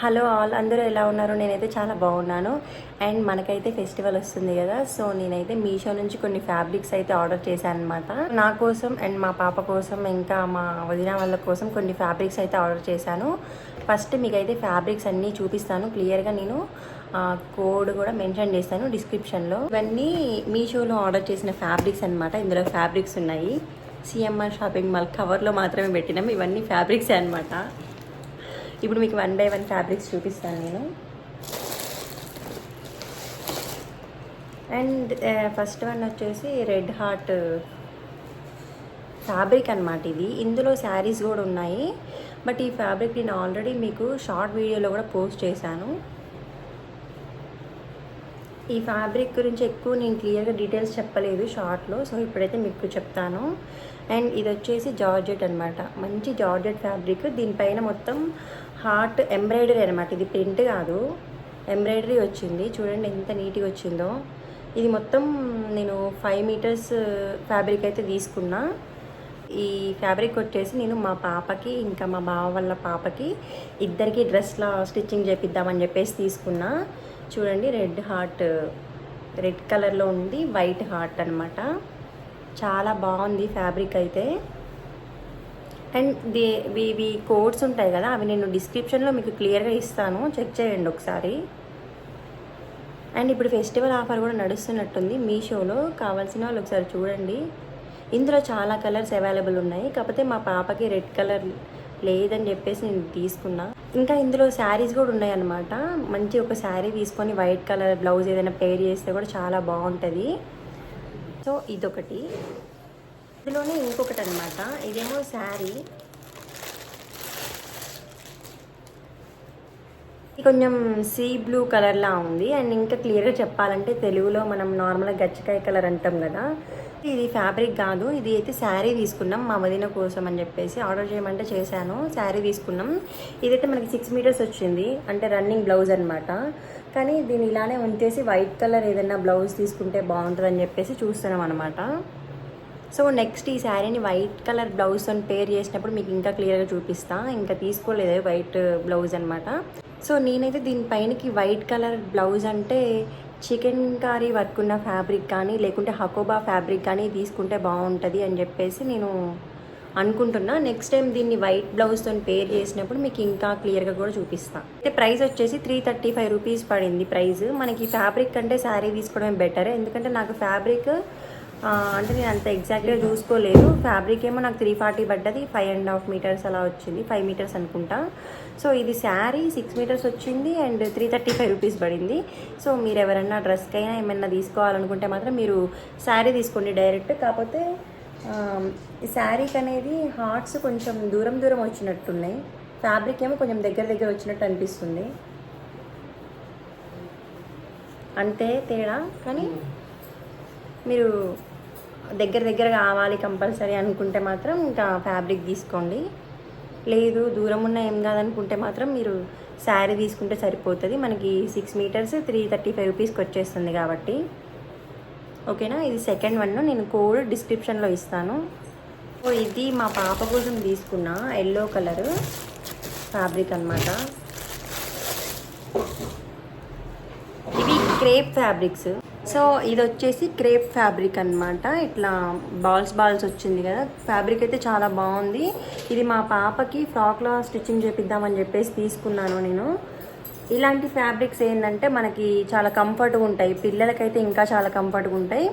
Hello all, అందరూ ఎలా ఉన్నారు? నేనైతే చాలా బాగున్నాను. అండ్ మనకైతే ఫెస్టివల్ వస్తుంది కదా, సో నేనైతే మీషో నుంచి కొన్ని ఫ్యాబ్రిక్స్ అయితే ఆర్డర్ చేశాను అనమాట. నా కోసం అండ్ మా పాప కోసం ఇంకా మా వదిన వాళ్ళ కోసం కొన్ని ఫ్యాబ్రిక్స్ అయితే ఆర్డర్ చేశాను. ఫస్ట్ మీకైతే ఫ్యాబ్రిక్స్ అన్నీ చూపిస్తాను క్లియర్గా. నేను కోడ్ కూడా మెన్షన్ చేస్తాను డిస్క్రిప్షన్లో. ఇవన్నీ మీషోలో ఆర్డర్ చేసిన ఫ్యాబ్రిక్స్ అనమాట. ఇందులో ఫ్యాబ్రిక్స్ ఉన్నాయి. సిఎంఆర్ షాపింగ్ మాల్ కవర్లో మాత్రమే పెట్టినాం. ఇవన్నీ ఫ్యాబ్రిక్సే అనమాట. ఇప్పుడు మీకు 1 by 1 ఫ్యాబ్రిక్స్ చూపిస్తాను నేను. అండ్ ఫస్ట్ వన్ వచ్చేసి రెడ్ హార్ట్ ఫ్యాబ్రిక్ అనమాట. ఇది ఇందులో శారీస్ కూడా ఉన్నాయి. బట్ ఈ ఫ్యాబ్రిక్ నేను ఆల్రెడీ మీకు షార్ట్ వీడియోలో కూడా పోస్ట్ చేశాను. ఈ ఫ్యాబ్రిక్ గురించి ఎక్కువ నేను క్లియర్గా డీటెయిల్స్ చెప్పలేదు షార్ట్లో, సో ఇప్పుడైతే మీకు చెప్తాను. అండ్ ఇది వచ్చేసి జార్జెట్ అనమాట. మంచి జార్జెట్ ఫ్యాబ్రిక్. దీనిపైన మొత్తం హార్ట్ ఎంబ్రాయిడరీ అనమాట. ఇది ప్రింట్ కాదు, ఎంబ్రాయిడరీ వచ్చింది. చూడండి ఎంత నీట్గా వచ్చిందో. ఇది మొత్తం నేను 5 మీటర్స్ ఫ్యాబ్రిక్ అయితే తీసుకున్నా. ఈ ఫ్యాబ్రిక్ వచ్చేసి నేను మా పాపకి ఇంకా మా బావ వాళ్ళ పాపకి ఇద్దరికి డ్రెస్లా స్టిచ్చింగ్ చేపిద్దామని చెప్పేసి తీసుకున్నా. చూడండి రెడ్ కలర్లో ఉంది, వైట్ హార్ట్ అనమాట. చాలా బాగుంది ఫ్యాబ్రిక్ అయితే. అండ్ ఇవి కోడ్స్ ఉంటాయి కదా, అవి నేను డిస్క్రిప్షన్లో మీకు క్లియర్గా ఇస్తాను, చెక్ చేయండి ఒకసారి. అండ్ ఇప్పుడు ఫెస్టివల్ ఆఫర్ కూడా నడుస్తున్నట్టుంది మీషోలో. కావాల్సిన వాళ్ళు ఒకసారి చూడండి. ఇందులో చాలా కలర్స్ అవైలబుల్ ఉన్నాయి. కాకపోతే మా పాపకి రెడ్ కలర్ లేదని చెప్పేసి నేను తీసుకున్నా. ఇంకా ఇందులో శారీస్ కూడా ఉన్నాయి అన్నమాట. మంచి ఒక శారీ తీసుకొని వైట్ కలర్ బ్లౌజ్ ఏదైనా పేర్ చేస్తే కూడా చాలా బాగుంటుంది. సో ఇదొకటి. ఇందులోనే ఇంకొకటి అనమాట. ఇదేమో శారీ, కొంచెం సీ బ్లూ కలర్లా ఉంది. అండ్ ఇంకా క్లియర్గా చెప్పాలంటే తెలుగులో మనం నార్మల్గా గచ్చకాయ కలర్ అంటాం కదా, ఇది ఫ్యాబ్రిక్ కాదు. ఇది అయితే శారీ తీసుకున్నాం మా వదిన కోసం అని చెప్పేసి ఆర్డర్ చేయమంటే చేశాను. శారీ తీసుకున్నాం. ఇదైతే మనకి 6 మీటర్స్ వచ్చింది, అంటే రన్నింగ్ బ్లౌజ్ అనమాట. కానీ దీన్ని ఇలానే ఉంచేసి వైట్ కలర్ ఏదైనా బ్లౌజ్ తీసుకుంటే బాగుంటుందని చెప్పేసి చూస్తున్నాం అనమాట. సో నెక్స్ట్ ఈ శారీని వైట్ కలర్ బ్లౌజ్తో పేర్ చేసినప్పుడు మీకు ఇంకా క్లియర్గా చూపిస్తా. ఇంకా తీసుకోలేదు వైట్ బ్లౌజ్ అనమాట. సో నేనైతే దీనిపైనకి వైట్ కలర్ బ్లౌజ్ అంటే చికెన్ కారీ వర్క్ ఉన్న ఫ్యాబ్రిక్ కానీ లేకుంటే హకోబా ఫ్యాబ్రిక్ కానీ తీసుకుంటే బాగుంటుంది అని చెప్పేసి నేను అనుకుంటున్నా. నెక్స్ట్ టైం దీన్ని వైట్ బ్లౌజ్తో పేర్ చేసినప్పుడు మీకు ఇంకా క్లియర్గా కూడా చూపిస్తాను. అయితే ప్రైస్ వచ్చేసి 335 రూపీస్ పడింది ప్రైస్. మనకి ఫ్యాబ్రిక్ కంటే శారీ తీసుకోవడం బెటర్, ఎందుకంటే నాకు ఫ్యాబ్రిక్ అంటే నేను అంత ఎగ్జాక్ట్గా చూసుకోలేదు. ఫ్యాబ్రిక్ ఏమో నాకు 340 పడ్డది. 5.5 మీటర్స్ అలా వచ్చింది, 5 మీటర్స్ అనుకుంటా. సో ఇది శారీ 6 మీటర్స్ వచ్చింది అండ్ 335 రూపీస్ పడింది. సో మీరు ఎవరన్నా డ్రెస్కైనా ఏమైనా తీసుకోవాలనుకుంటే మాత్రం మీరు శారీ తీసుకోండి డైరెక్ట్. కాకపోతే ఈ శారీకి అనేది హార్ట్స్ కొంచెం దూరం దూరం వచ్చినట్టున్నాయి, ఫ్యాబ్రిక్ ఏమో కొంచెం దగ్గర దగ్గర వచ్చినట్టు అనిపిస్తుంది. అంతే తేడా. కానీ మీరు దగ్గర కావాలి కంపల్సరీ అనుకుంటే మాత్రం ఇంకా ఫ్యాబ్రిక్ తీసుకోండి. లేదు దూరం ఉన్న ఏం కాదనుకుంటే మాత్రం మీరు శారీ తీసుకుంటే సరిపోతుంది. మనకి 6 మీటర్స్ 335 రూపీస్కి వచ్చేస్తుంది కాబట్టి. ఓకేనా. ఇది సెకండ్ వన్. నేను కోడ్ డిస్క్రిప్షన్లో ఇస్తాను. సో ఇది మా పాప కోసం తీసుకున్న ఎల్లో కలర్ ఫ్యాబ్రిక్ అనమాట. ఇవి క్రేప్ ఫ్యాబ్రిక్స్. సో ఇది వచ్చేసి క్రేప్ ఫ్యాబ్రిక్ అనమాట. ఇట్లా బాల్స్ వచ్చింది కదా, ఫ్యాబ్రిక్ అయితే చాలా బాగుంది. ఇది మా పాపకి ఫ్రాక్లో స్టిచ్చింగ్ చేపిద్దామని చెప్పేసి తీసుకున్నాను నేను. ఇలాంటి ఫ్యాబ్రిక్స్ ఏంటంటే మనకి చాలా కంఫర్ట్గా ఉంటాయి, పిల్లలకైతే ఇంకా చాలా కంఫర్ట్గా ఉంటాయి.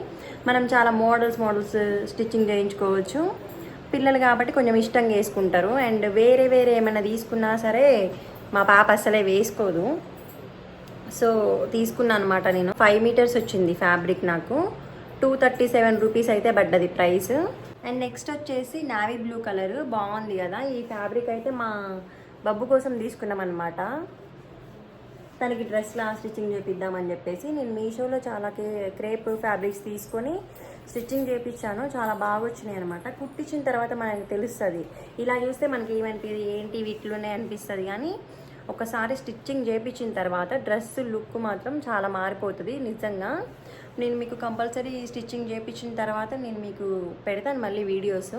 మనం చాలా మోడల్స్ స్టిచ్చింగ్ చేయించుకోవచ్చు. పిల్లలు కాబట్టి కొంచెం ఇష్టంగా వేసుకుంటారు. అండ్ వేరే ఏమైనా తీసుకున్నా సరే మా పాప అసలే వేసుకోదు. సో తీసుకున్నాను అనమాట నేను. 5 మీటర్స్ వచ్చింది ఫ్యాబ్రిక్. నాకు 237 రూపీస్ అయితే పడ్డది ప్రైస్. అండ్ నెక్స్ట్ వచ్చేసి నావీ బ్లూ కలర్ బాగుంది కదా. ఈ ఫ్యాబ్రిక్ అయితే మా బబ్బు కోసం తీసుకున్నాం అనమాట. తనకి డ్రెస్లా స్టిచ్చింగ్ చేపిద్దామని చెప్పేసి నేను మీషోలో చాలా క్రేప్ ఫ్యాబ్రిక్స్ తీసుకొని స్టిచ్చింగ్ చేయించాను. చాలా బాగా వచ్చినాయి అనమాట. కుట్టించిన తర్వాత మనకి తెలుస్తుంది. ఇలా చూస్తే మనకి ఏంటి వీటిలోనే అనిపిస్తుంది, కానీ ఒకసారి స్టిచ్చింగ్ చేయించిన తర్వాత డ్రెస్ లుక్ మాత్రం చాలా మారిపోతుంది నిజంగా. నేను మీకు కంపల్సరీ స్టిచ్చింగ్ చేయించిన తర్వాత నేను మీకు పెడతాను మళ్ళీ వీడియోస్.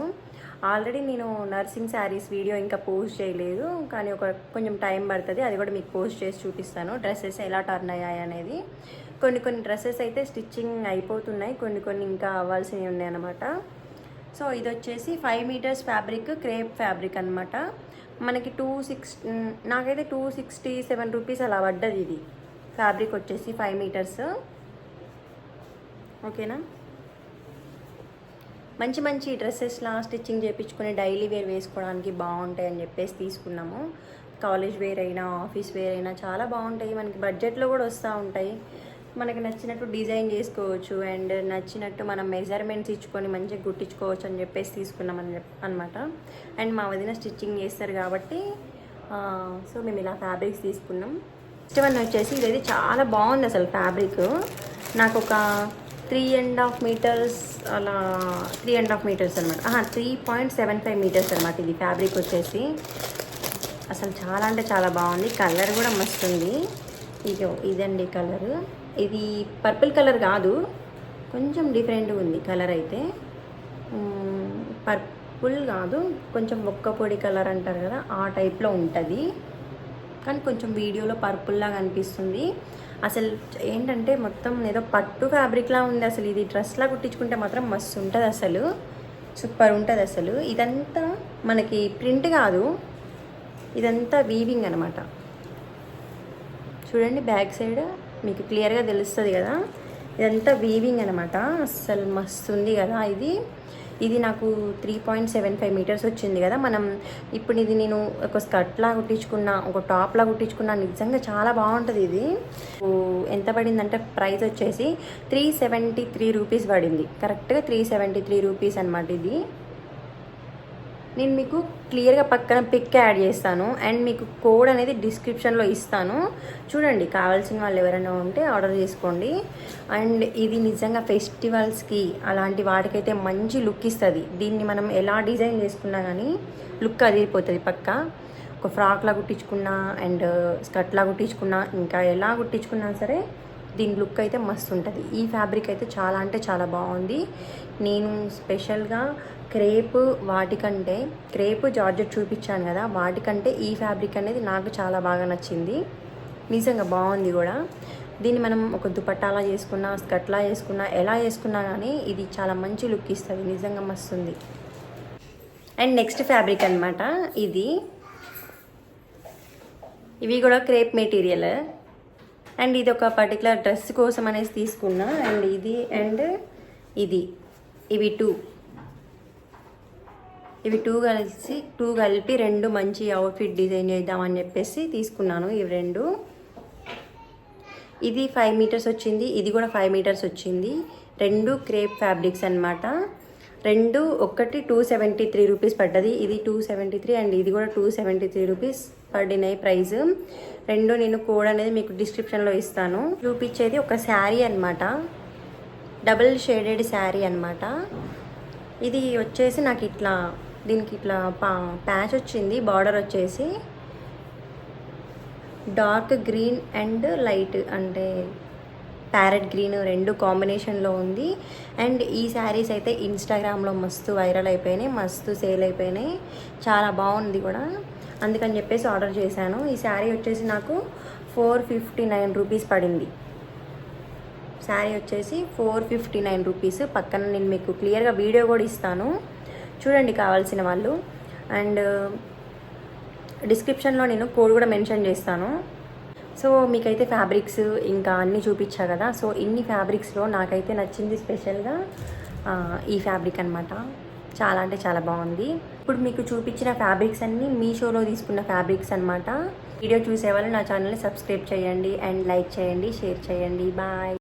ఆల్రెడీ నేను నర్సింగ్ శారీస్ వీడియో ఇంకా పోస్ట్ చేయలేదు, కానీ కొంచెం టైం పడుతుంది, అది కూడా మీకు పోస్ట్ చేసి చూపిస్తాను. డ్రెస్సెస్ ఎలా టర్న్ అయ్యాయి అనేది. కొన్ని డ్రెస్సెస్ అయితే స్టిచ్చింగ్ అయిపోతున్నాయి, కొన్ని ఇంకా అవ్వాల్సినవి ఉన్నాయి అన్నమాట. సో ఇది వచ్చేసి 5 మీటర్స్ ఫ్యాబ్రిక్, క్రేప్ ఫ్యాబ్రిక్ అనమాట. మనకి నాకైతే 267 రూపీస్ అలా పడ్డది. ఇది ఫ్యాబ్రిక్ వచ్చేసి 5 మీటర్స్. ఓకేనా, మంచి డ్రెస్సెస్లా స్టిచ్చింగ్ చేయించుకొని డైలీ వేర్ వేసుకోవడానికి బాగుంటాయి అని చెప్పేసి తీసుకున్నాము. కాలేజ్ వేర్ అయినా ఆఫీస్ వేర్ అయినా చాలా బాగుంటాయి, మనకి బడ్జెట్లో కూడా వస్తూ ఉంటాయి. మనకి నచ్చినట్టు డిజైన్ చేసుకోవచ్చు అండ్ నచ్చినట్టు మనం మెజర్మెంట్స్ ఇచ్చుకొని మంచిగా కుట్టించుకోవచ్చు అని చెప్పేసి తీసుకున్నాం అనమాట. అండ్ మా వదిన స్టిచ్చింగ్ చేస్తారు కాబట్టి సో మేము ఇలా ఫ్యాబ్రిక్స్ తీసుకున్నాం. నెక్స్ట్ వన్ వచ్చేసి ఇదైతే చాలా బాగుంది అసలు ఫ్యాబ్రిక్. నాకు ఒక 3.5 మీటర్స్ అలా 3.5 మీటర్స్ అనమాట, 3.75 మీటర్స్ అనమాట ఇది ఫ్యాబ్రిక్ వచ్చేసి. అసలు చాలా అంటే చాలా బాగుంది, కలర్ కూడా మస్తు ఉంది. ఇదండి కలర్. ఇది పర్పుల్ కలర్ కాదు, కొంచెం డిఫరెంట్గా ఉంది కలర్ అయితే. పర్పుల్ కాదు, కొంచెం ఒక్క పొడి కలర్ అంటారు కదా, ఆ టైప్లో ఉంటుంది. కానీ కొంచెం వీడియోలో పర్పుల్లాగా అనిపిస్తుంది. అసలు ఏంటంటే మొత్తం ఏదో పట్టు ఫ్యాబ్రిక్లా ఉంది. అసలు ఇది డ్రెస్లా కుట్టించుకుంటే మాత్రం మస్తు ఉంటుంది, అసలు సూపర్ ఉంటుంది అసలు. ఇదంతా మనకి ప్రింట్ కాదు, ఇదంతా వీవింగ్ అనమాట. చూడండి బ్యాక్ సైడ్ మీకు క్లియర్గా తెలుస్తుంది కదా, ఇదంతా వీవింగ్ అనమాట. అసలు మస్తు ఉంది కదా ఇది నాకు 3.75 మీటర్స్ వచ్చింది కదా. మనం ఇప్పుడు ఇది నేను ఒక స్కర్ట్లా కుట్టించుకున్నా, ఒక టాప్లా కుట్టించుకున్నా, నిజంగా చాలా బాగుంటుంది. ఇది ఎంత పడిందంటే ప్రైస్ వచ్చేసి 373 రూపీస్ పడింది, కరెక్ట్గా 373 రూపీస్ అనమాట. ఇది నేను మీకు క్లియర్గా పక్కన పిక్ యాడ్ చేస్తాను అండ్ మీకు కోడ్ అనేది డిస్క్రిప్షన్లో ఇస్తాను, చూడండి. కావాల్సిన వాళ్ళు ఎవరైనా ఉంటే ఆర్డర్ చేసుకోండి. అండ్ ఇది నిజంగా ఫెస్టివల్స్కి అలాంటి వాటికైతే మంచి లుక్ ఇస్తుంది. దీన్ని మనం ఎలా డిజైన్ చేసుకున్నా కానీ లుక్ అదిరిపోతుంది పక్కా. ఒక ఫ్రాక్లా కుట్టించుకున్నా అండ్ స్కర్ట్లా కుట్టించుకున్నా, ఇంకా ఎలా కుట్టించుకున్నా సరే దీని లుక్ అయితే మస్తు ఉంటుంది. ఈ ఫ్యాబ్రిక్ అయితే చాలా అంటే చాలా బాగుంది. నేను స్పెషల్గా క్రేప్ జార్జెట్ చూపించాను కదా, వాటికంటే ఈ ఫ్యాబ్రిక్ అనేది నాకు చాలా బాగా నచ్చింది, నిజంగా బాగుంది కూడా. దీన్ని మనం ఒక దుపట్టాలా చేసుకున్నా, స్కర్ట్లా చేసుకున్నా, ఎలా చేసుకున్నా కానీ ఇది చాలా మంచి లుక్ ఇస్తుంది, నిజంగా మస్తుంది. అండ్ నెక్స్ట్ ఫ్యాబ్రిక్ అనమాట ఇవి కూడా క్రేప్ మెటీరియల్. అండ్ ఇది ఒక పర్టికులర్ డ్రెస్ కోసం అనేసి తీసుకున్నా. అండ్ ఇవి టూ కలిపి రెండు మంచి అవుట్ఫిట్ డిజైన్ చేద్దామని చెప్పేసి తీసుకున్నాను. ఇవి రెండు, ఇది 5 మీటర్స్ వచ్చింది, ఇది కూడా 5 మీటర్స్ వచ్చింది. రెండు క్రేప్ ఫ్యాబ్రిక్స్ అనమాట. ఒకటి 273 రూపీస్ పడ్డది, ఇది 273 అండ్ ఇది కూడా 273 రూపీస్ పడినాయి ప్రైస్. రెండు నేను కోడ్ అనేది మీకు డిస్క్రిప్షన్లో ఇస్తాను. చూపించేది ఒక శారీ అనమాట, డబుల్ షేడెడ్ శారీ అనమాట. ఇది వచ్చేసి నాకు దీనికి ఇట్లా ప్యాచ్ వచ్చింది. బార్డర్ వచ్చేసి డార్క్ గ్రీన్ అండ్ లైట్ అంటే ప్యారెట్ గ్రీన్ రెండు కాంబినేషన్లో ఉంది. అండ్ ఈ శారీస్ అయితే ఇన్స్టాగ్రామ్లో మస్తు వైరల్ అయిపోయినాయి, మస్తు సేల్ అయిపోయినాయి, చాలా బాగుంది కూడా, అందుకని చెప్పేసి ఆర్డర్ చేశాను. ఈ శారీ వచ్చేసి నాకు 459 రూపీస్ పడింది. శారీ వచ్చేసి 459 రూపీస్. పక్కన నేను మీకు క్లియర్గా వీడియో కూడా ఇస్తాను, చూడండి కావాల్సిన వాళ్ళు. అండ్ డిస్క్రిప్షన్లో నేను కోడ్ కూడా మెన్షన్ చేస్తాను. సో మీకైతే ఫ్యాబ్రిక్స్ ఇంకా అన్నీ చూపించా కదా. సో ఇన్ని ఫ్యాబ్రిక్స్లో నాకైతే నచ్చింది స్పెషల్గా ఈ ఫ్యాబ్రిక్ అనమాట, చాలా అంటే చాలా బాగుంది. ఇప్పుడు మీకు చూపించిన ఫ్యాబ్రిక్స్ అన్నీ మీషోలో తీసుకున్న ఫ్యాబ్రిక్స్ అనమాట. వీడియో చూసేవాళ్ళు నా ఛానల్ని సబ్స్క్రైబ్ చేయండి అండ్ లైక్ చేయండి, షేర్ చేయండి. బాయ్.